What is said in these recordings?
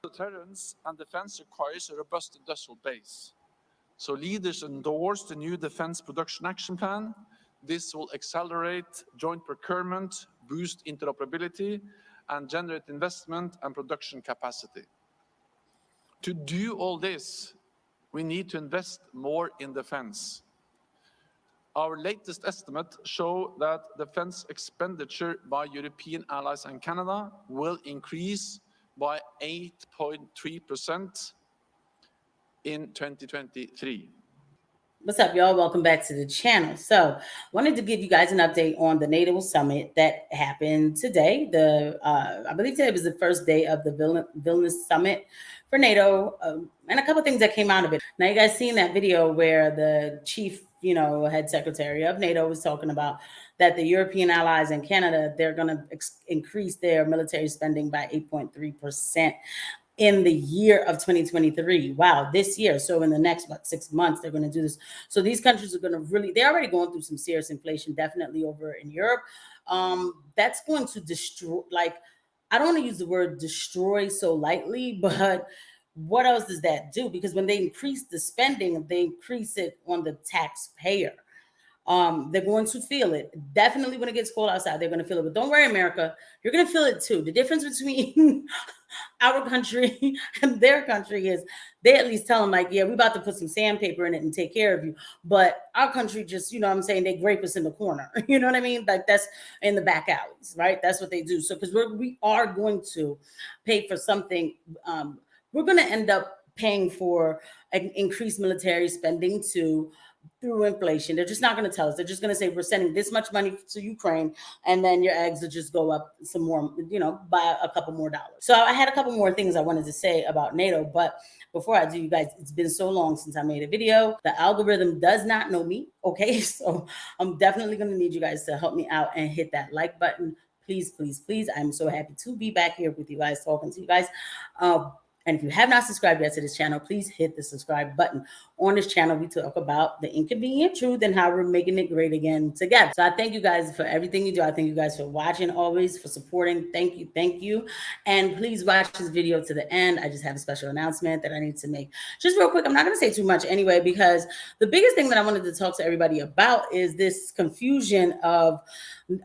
Deterrence and defense requires a robust industrial base. So leaders endorsed the new Defense Production Action Plan. This will accelerate joint procurement, boost interoperability, and generate investment and production capacity. To do all this, we need to invest more in defense. Our latest estimates show that defense expenditure by European allies and Canada will increase by 8.3% in 2023. What's up, y'all? Welcome back to the channel. So, wanted to give you guys an update on the NATO summit that happened today. I believe today was the first day of the Vilnius summit for NATO, and a couple things that came out of it. Now, you guys seen that video where the chief, head secretary of NATO was talking about that the European allies and Canada, they're going to increase their military spending by 8.3%. in the year of 2023. Wow, this year. So in the next 6 months, they're going to do this. So these countries are going to they're already going through some serious inflation, definitely over in Europe. That's going to destroy, I don't want to use the word destroy so lightly, but what else does that do? Because when they increase the spending, they increase it on the taxpayer. They're going to feel it. Definitely when it gets cold outside, they're going to feel it. But don't worry, America, you're going to feel it too. The difference between our country and their country is they at least tell them yeah, we're about to put some sandpaper in it and take care of you. But our country just, they grape us in the corner. You know what I mean? That's in the back alleys, right? That's what they do. So because we are going to pay for something, we're going to end up paying for an increased military spending through inflation. They're just not going to tell us. They're just going to say, we're sending this much money to Ukraine, and then your eggs will just go up some more, by a couple more dollars. So I had a couple more things I wanted to say about NATO, but before I do, you guys, it's been so long since I made a video. The algorithm does not know me, okay? So I'm definitely going to need you guys to help me out and hit that like button. Please, please, please. I'm so happy to be back here with you guys, talking to you guys. And if you have not subscribed yet to this channel, please hit the subscribe button. On this channel, we talk about the inconvenient truth and how we're making it great again together. So I thank you guys for everything you do. I thank you guys for watching always, for supporting. Thank you. Thank you. And please watch this video to the end. I just have a special announcement that I need to make. Just real quick, I'm not going to say too much anyway, because the biggest thing that I wanted to talk to everybody about is this confusion of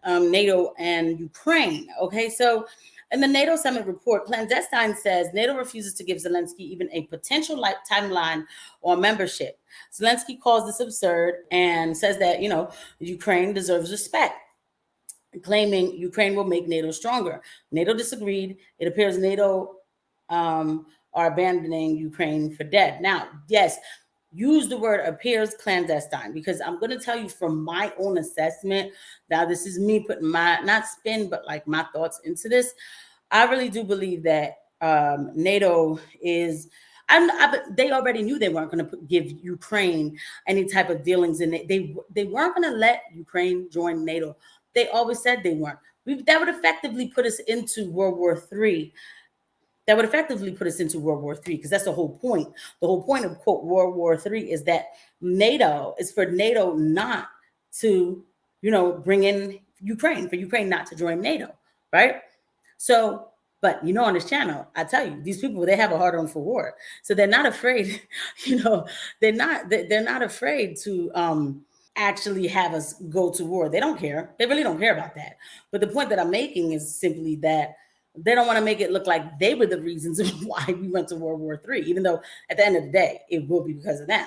NATO and Ukraine. Okay, so in the NATO summit report, Clandestine says NATO refuses to give Zelensky even a potential timeline on membership. Zelensky calls this absurd and says that, Ukraine deserves respect, claiming Ukraine will make NATO stronger. NATO disagreed. It appears NATO are abandoning Ukraine for dead. Now, yes, use the word appears clandestine, because I'm going to tell you from my own assessment. Now, this is me putting my, not spin, but my thoughts into this. I really do believe that NATO is, they already knew they weren't going to give Ukraine any type of dealings, and they weren't going to let Ukraine join NATO. They always said they weren't. That would effectively put us into World War III. That would effectively put us into World War III, because that's the whole point. The whole point of, quote, World War III is that NATO is for NATO not to, bring in Ukraine, for Ukraine not to join NATO, right? So, but on this channel, I tell you, these people, they have a hard on for war. So they're not afraid, they're not afraid to actually have us go to war. They don't care. They really don't care about that. But the point that I'm making is simply that they don't want to make it look like they were the reasons why we went to World War III, even though at the end of the day, it will be because of them.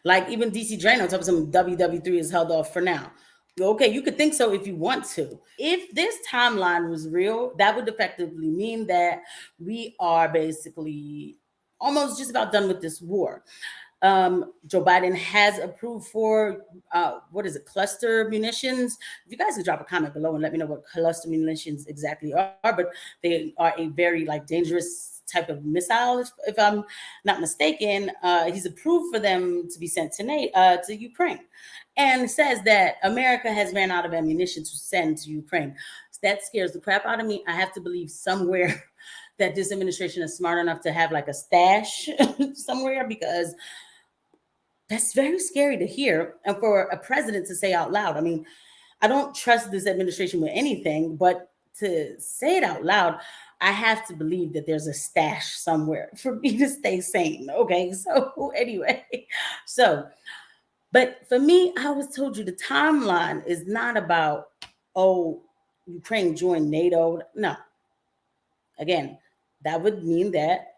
Like even DC Drano talking some WW3 is held off for now. Okay, you could think so if you want to. If this timeline was real, that would effectively mean that we are basically almost just about done with this war. Joe Biden has approved for, cluster munitions. If you guys could drop a comment below and let me know what cluster munitions exactly are, but they are a very dangerous type of missile, if I'm not mistaken. He's approved for them to be sent to Ukraine, and says that America has ran out of ammunition to send to Ukraine. That scares the crap out of me. I have to believe somewhere that this administration is smart enough to have a stash somewhere, because that's very scary to hear. And for a president to say out loud, I mean, I don't trust this administration with anything, but to say it out loud, I have to believe that there's a stash somewhere for me to stay sane. Okay. So anyway, but for me, I always told you the timeline is not about, oh, Ukraine joined NATO. No. Again, that would mean that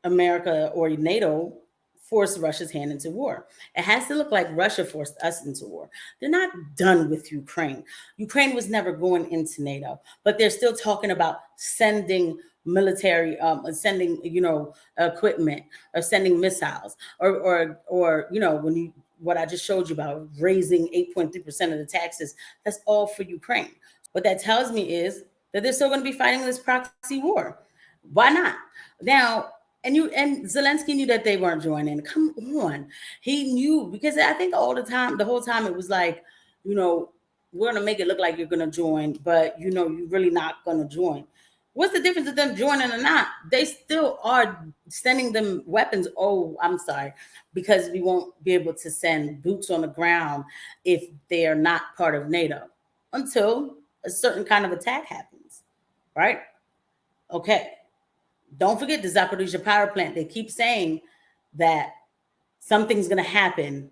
America or NATO forced Russia's hand into war. It has to look like Russia forced us into war. They're not done with Ukraine. Ukraine was never going into NATO, but they're still talking about sending military, sending, equipment, or sending missiles, or when you, what I just showed you about raising 8.3% of the taxes, that's all for Ukraine. What that tells me is that they're still going to be fighting this proxy war. Why not? Now, and Zelensky knew that they weren't joining. Come on. He knew, because I think the whole time it was like, we're going to make it look like you're going to join, but you're really not going to join. What's the difference of them joining or not? They still are sending them weapons. Oh, I'm sorry, because we won't be able to send boots on the ground if they are not part of NATO until a certain kind of attack happens, right? Okay. Don't forget the Zaporizhzhia power plant. They keep saying that something's going to happen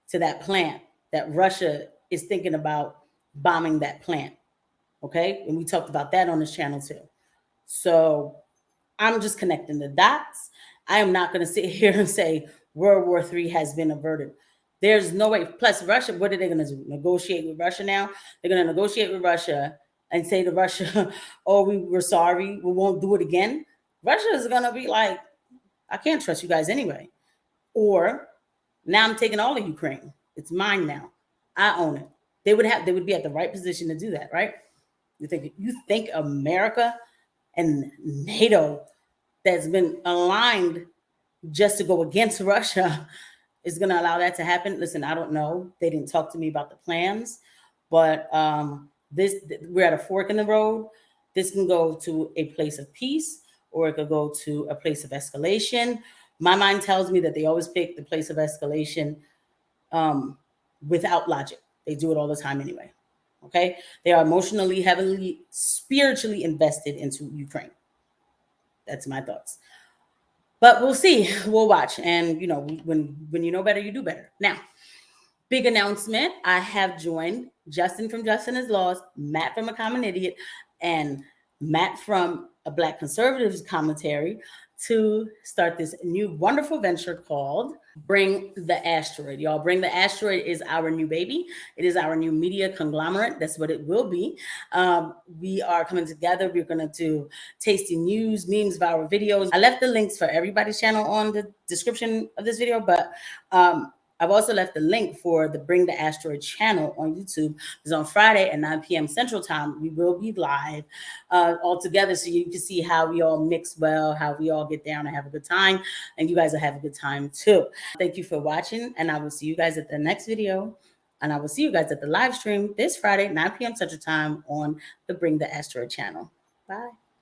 to that plant, that Russia is thinking about bombing that plant. Okay. And we talked about that on this channel too. So I'm just connecting the dots. I am not going to sit here and say World War III has been averted. There's no way. Plus, Russia, what are they going to do? Negotiate with Russia now? They're going to negotiate with Russia and say to Russia, oh, we were sorry. We won't do it again. Russia is going to be like, I can't trust you guys anyway. Or now I'm taking all of Ukraine. It's mine now. I own it. They would be at the right position to do that, right? You think America and NATO, that's been aligned just to go against Russia, is going to allow that to happen? Listen, I don't know. They didn't talk to me about the plans, but we're at a fork in the road. This can go to a place of peace, or it could go to a place of escalation. My mind tells me that they always pick the place of escalation without logic. They do it all the time anyway. Okay? They are emotionally, heavily, spiritually invested into Ukraine. That's my thoughts. But we'll see. We'll watch. And, when you know better, you do better. Now, big announcement. I have joined Justin from Justin is Laws, Matt from A Common Idiot, and Matt from A Black Conservatives Commentary to start this new wonderful venture called Bring the Asteroid. Y'all, Bring the Asteroid is our new baby. It is our new media conglomerate. That's what it will be. We are coming together. We're going to do tasty news, memes, viral videos. I left the links for everybody's channel on the description of this video, but I've also left the link for the Bring the Asteroid channel on YouTube. It's on Friday at 9 p.m. Central Time. We will be live all together, so you can see how we all mix well, how we all get down and have a good time, and you guys will have a good time too. Thank you for watching, and I will see you guys at the next video, and I will see you guys at the live stream this Friday, 9 p.m. Central Time on the Bring the Asteroid channel. Bye.